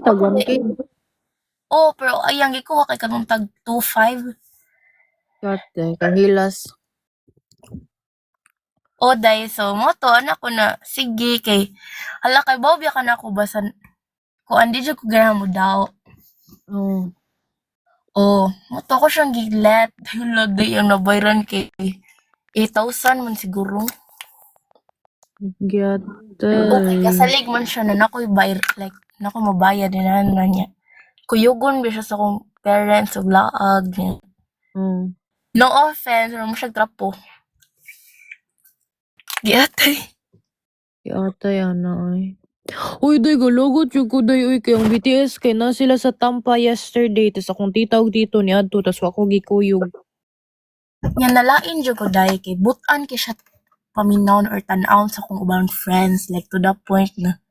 Tag 1K. Oh, pero ayang gikuha kay kanong tag 2.5. Kate, kahilas. O day, so mo to, anak ko na, sige, kay, hala kay Bobia ka na ako basan, kung andi dyan ko gana mo daw. Oh, Oh, mo to ko siyang gilet, yung lagay ang nabayran kay 8,000 man siguro. Okay, gyatay. kasalig man siya na nako'y bayar, like, nako mabayad din na niya. Kuyugon ba siya sa akong parents ug laag niya. No offense, wala mo siya trapo. Giyatay. Gyatay ana ay. Uy, day, galagot yung ko, day, uy, kay ang BTS, kay na sila sa Tampa yesterday, tas akong titawag dito ni Adto, tas ako gikuyog. Nga nalain jud ko dai kay butan kay siya paminawon or tan-awon sa akong ubang friends, like to the point na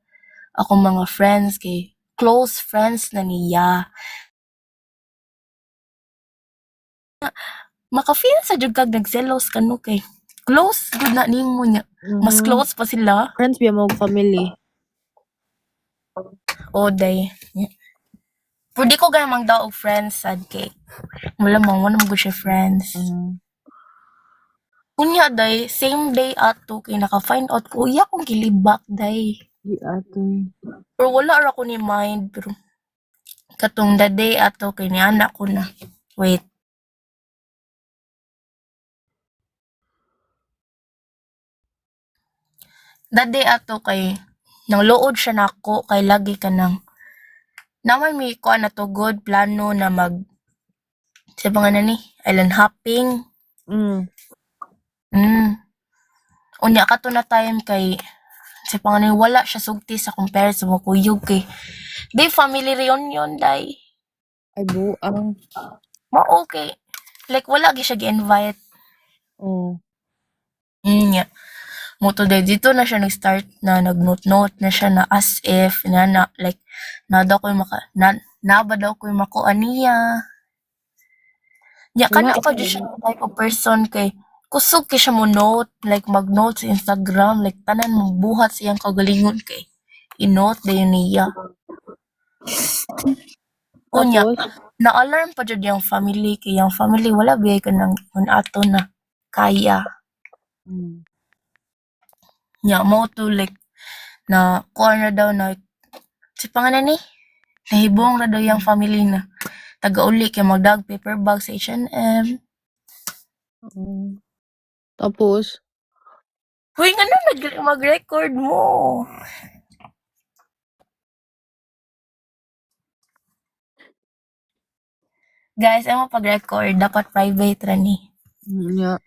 akong mga friends kay close friends na niya. Maka-feel sa jud kag nagselos kanu kay close gud na nimo niya. Mas close pa sila. Friends biya mo family. O day. Pwede ko gamang daw og friends sad kay wala mo gud siya friends. Unya day, same day ato kay naka-find out ko uya kong gilibak day. Gyatay. Pero wala ra ko ni mind pero katong the day ato kay ni anak ko na. Wait. The day ato kay nang luod siya nako kay lagi ka nang naman mi ko na to good plano na mag sa mga nani island hopping. Unya ka to na time kay sa pangalan wala siya sugti sa compare sa mga kuyog kay day family reunion day. Ay, buang. Okay. Like wala gi siya gi-invite. Nya. Moto day dito na siya nag-start na nag-note na siya na as if na like na daw ko'y ba daw ko'y makuan niya. Nya kana pa jud siya type of person kay kusog kay siya mo note like mag-note sa Instagram like tanan mo buhat sa iyang kagalingon kay i-note dayon niya. Unya na-alarm pa jud yung family kay yung family wala biyay ka nang ato na kaya. Nya mo to like na kuha na daw na si pangalan ni nahibong na daw yung family na taga-uli kay magdag paper bag sa H&M. Tapos, Huy, nga mag-record mo. Guys, ay mo pag-record, dapat private ra ni. nya.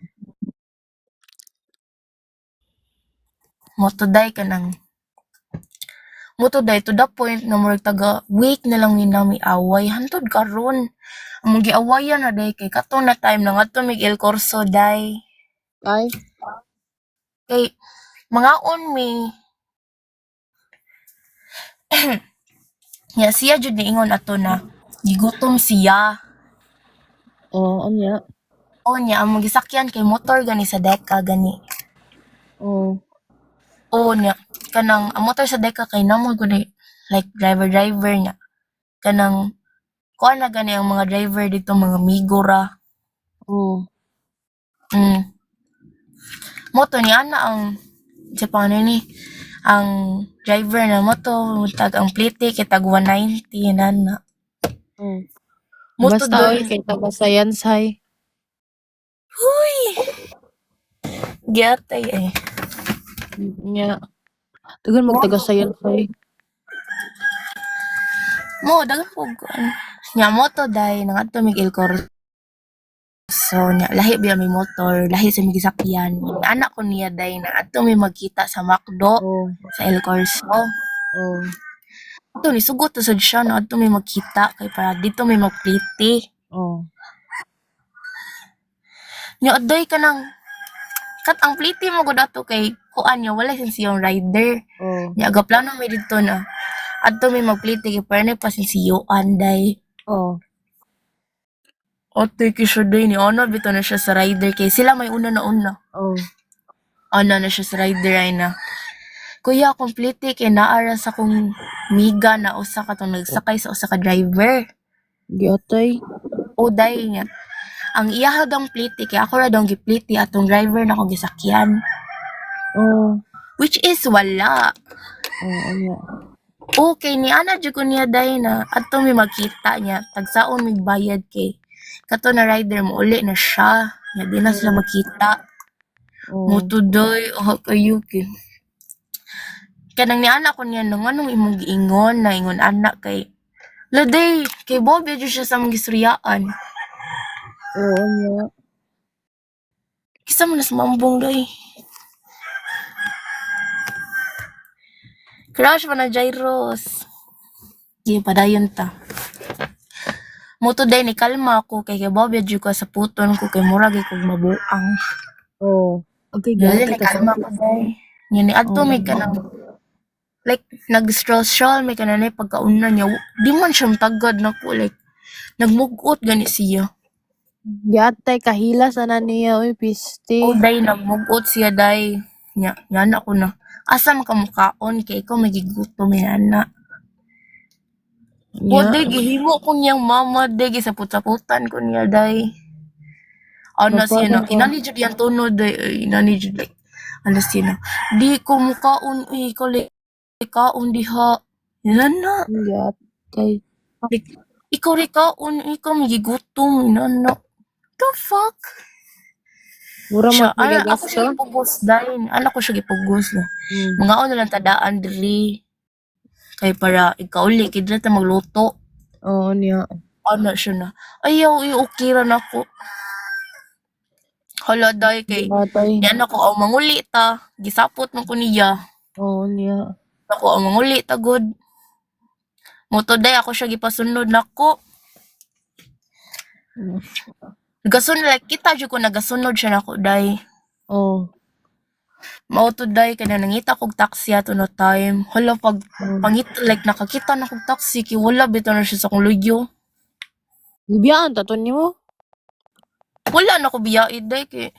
Motoday ka nang motoday to the point na murag taga week na lang ni nami away hantod karon. Among giawayan na day kay katong na time na ngadto mig El Corso day. Ay, Kay mangaon mi nya siya jud niingon ato na gigutom siya. anya. O nya among gisakyan kay motor gani sa deka gani. Oo nya kanang ang motor sa deka kay namo gud like driver nya. Kanang kuan na gani ang mga driver dito mga Migora. Moto ni ana ang sa paano ni ang driver na moto tag ang plate kay tag 190 nana. Moto Basta doon. oy kay taga science hay. Huy. Gyatay eh. Nya. Dagan mag taga science hay. Mo dagan po kuan. Nya moto dai nangadto mig El Corso. So nya lahi biya may motor, lahi sa mig gisakyan. Anak ko niya dai na adto may magkita sa McDo sa El Corso. Ito ni sugot na sad siya na adto may magkita kay para dito may magpliti. Nya aday ka nang kat ang pliti mo gud ato kay kuan niya wala siyang rider. Nya agaplano may dito na adto may magpliti kay para na pasisiyuan day. Ate kisyo day ni ana bitaw na siya sa rider kay sila may una na una. Ana na siya sa rider ay na. Kuya, complete kay naara sa kong miga na usa ka tong nagsakay sa usa ka driver. Giatay. O day niya. Ang iyahagang pliti kay ako ra daw gipliti atong driver na ko gisakyan. Oh. Which is wala. Anya. Okay, ni ana jud ko niya day na adto mi magkita niya tagsaon mi bayad kay kato na rider mo uli na siya. Nya di na sila makita. Oh. Mutudoy o kayo kay. Kanang ni anak ko niya nung anong imong giingon na ingon anak kay Laday, kay Bobby jud siya sa mga gisuryaan. Oo nya. Kisa man nas mambong day. Crush pa na gyros. Di padayon ta. Moto day ni kalma ako kay Bobby jud ko sa puton ko kay murag kog mabuang. Oh. Okay, Dili ni giatay ka kalma ko day. Nya ni adto Oh. may kanang like nag-stroll may kanang pagkauna niya. Di man siya tagad nako like nagmugot gani siya. Giatay kahilas ana niya oy piste. O day nagmugot siya day. Nya ko na. Asa man ka mukaon kay ikaw magigutom ana. O Nya. day gihimo ko niyang mama day gisaput-saputan ko niya day. Ano siya na, inani jud yan tunod day, inani jud like, ano siya na, di ko mukaon, ikaw like, kaon diha. Yan na. Giatay. Like, ikaw kaon, ikaw magigutom, yan na. The fuck? Mura Siya, man ako siya gipugos dahil, anak ko siya gipugos na. Mga na lang tadaan dili. Kay para ikaw uli, kaya ta magluto. Oo niya. Ano siya na, ayaw, iukiran ako. Hala day kay, Giatay. yan ako, ang manguli ta, gisapot man ko niya. Oo niya. Ako ang manguli ta good. Moto day ako siya gipasunod nako. Nagasunod like kita jud ko nagasunod siya nako day. Oh. Mao to day kay nangita kog taxi ato no time. Hala pag pangit like nakakita na kog taxi kay wala bitaw na siya sa kong lugyo. Gibiyaan ta to nimo? Wala na ko biyaid day kay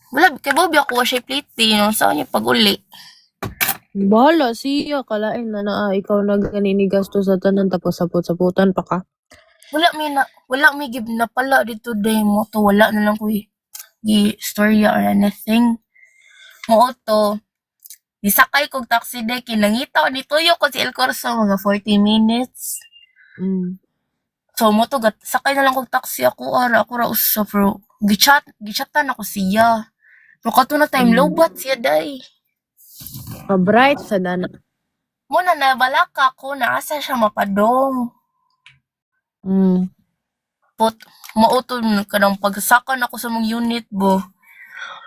wala kay Bobby ako wa siya pliti no sa niya pag-uli. Bahala siya kalain na ikaw nagani gasto sa tanan tapos sapot-saputan pa ka. Wala may give na pala dito day mo to wala na lang ko storya or anything. Mo to gisakay kog taxi day kinangita ni tuyo ko si El Corso mga 40 minutes. So mo to sakay na lang kog taxi ako ra usa pero gichatan ako siya. Pero kato na time lowbat siya day. Pa-bright sa dana. Mo na nabalaka ko na asa siya mapadong. But mauto kanang pagsakan ako sa mga unit bo.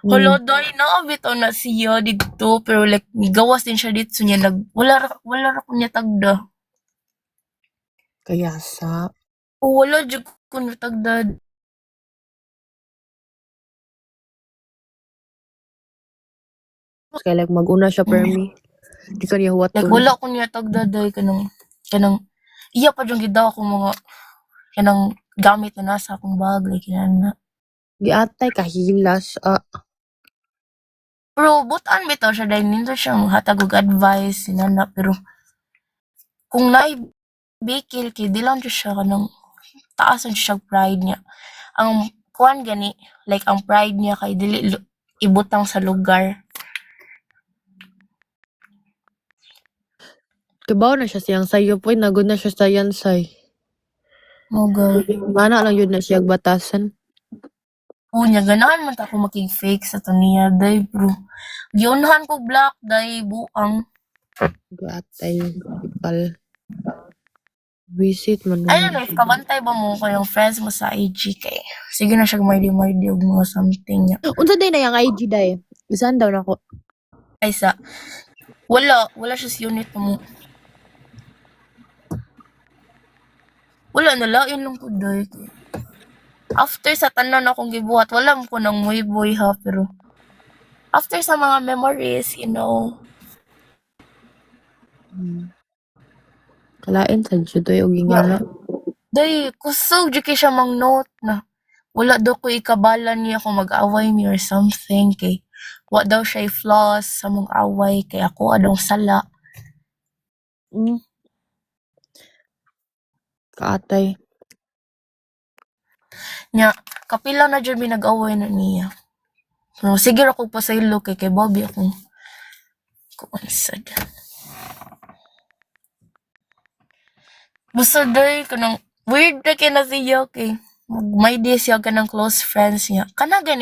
Hala day naabitaw na siya dito pero like migawas din siya dito niya wala ra ko niya tagda. Kaya sa Wala jud ko niya tagda. kaya like mag-una siya permi. Di ka niya huwat Like wala ko niya tagda day kanang iya pa jung gidaw akong mga kanang gamit na nasa akong bag like na. Giatay kahilas. Pero butan bitaw siya dahil nito siyang hatag og advice sinana pero kung naay bikil kay di lang siya kanang taasan siya pride niya. Ang kuan gani like ang pride niya kay dili ibutang sa lugar. Kibaw na siya siyang sayo po. Nagod na siya sa yansay. Moga. Mana lang yun na siya batasan. Unya ganahan man ta ako makig-fake sa to niya day bro. Giunahan ko black day buang. Giatay. Ipal. Visit man. Ay ano, if kabantay ba mo ko yung friends mo sa IG kay sige na siya mardi og mga something niya. Unsa day na yung IG day? Isan daw na ko. Ay sa wala siya sa unit mo. Wala na lain lang ko day. After sa tanan akong gibuhat, wala mo ko nang muy boy ha pero after sa mga memories, you know. Kalain sa judoy og ingana. Day, kusog jud kay siya mang note na wala daw ko ikabalan niya kung mag-away me or something kay wa daw siya flaws sa mong away kay ako adong sala. kaatay. Nya, kapila na dyan minag-away na niya. So, sige ra kog pasaylo kay Bobby akong kuansad. Basta day kanang weird na kay na siya kay may di siya kanang close friends niya. Kana gani